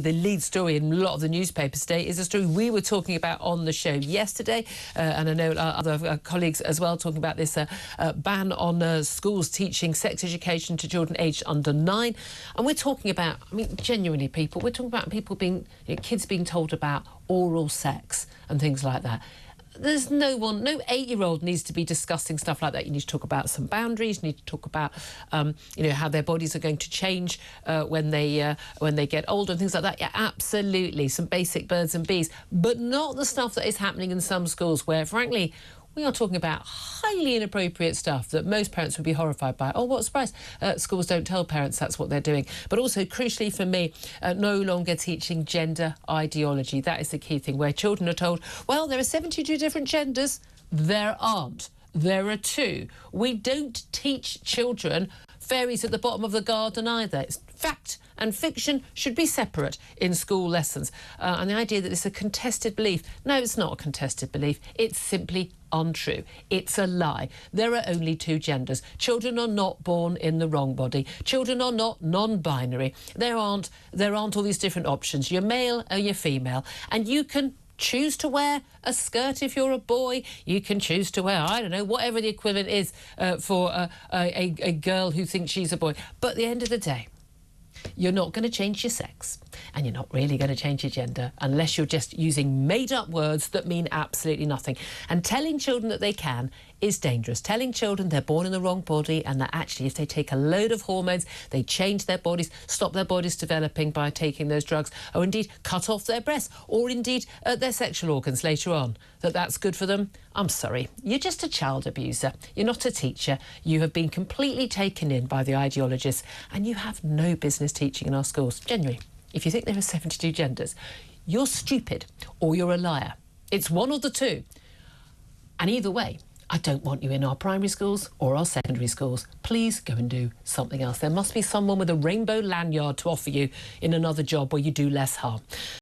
the lead story in a lot of the newspapers today is a story we were talking about on the show yesterday, and I know other colleagues as well talking about this ban on schools teaching sex education to children aged under 9. And we're talking about, I mean, genuinely, people, we're talking about people being, kids being told about oral sex and things like that. There's no 8-year-old needs to be discussing stuff like that. You need to talk about some boundaries. You need to talk about, how their bodies are going to change when they get older and things like that. Yeah, absolutely, some basic birds and bees, but not the stuff that is happening in some schools where, frankly, we are talking about highly inappropriate stuff that most parents would be horrified by. Oh, what a surprise. Schools don't tell parents that's what they're doing. But also, crucially for me, no longer teaching gender ideology. That is the key thing, where children are told, well, there are 72 different genders. There aren't. There are 2. We don't teach children fairies at the bottom of the garden either. It's fact and fiction should be separate in school lessons. And the idea that it's a contested belief, no, it's not a contested belief. It's simply untrue. It's a lie. There are only 2 genders. Children are not born in the wrong body. Children are not non-binary. There aren't all these different options. You're male or you're female, and you can choose to wear a skirt if you're a boy. You can choose to wear, I don't know, whatever the equivalent is for a girl who thinks she's a boy. But at the end of the day, you're not going to change your sex, and you're not really going to change your gender unless you're just using made-up words that mean absolutely nothing. And telling children that they can is dangerous. Telling children they're born in the wrong body and that actually if they take a load of hormones, they change their bodies, stop their bodies developing by taking those drugs, or indeed cut off their breasts, or indeed their sexual organs later on, that's good for them. I'm sorry, you're just a child abuser. You're not a teacher. You have been completely taken in by the ideologists, and you have no business teaching in our schools. Genuinely, if you think there are 72 genders, you're stupid or you're a liar. It's one or the 2. And either way, I don't want you in our primary schools or our secondary schools. Please go and do something else. There must be someone with a rainbow lanyard to offer you in another job where you do less harm.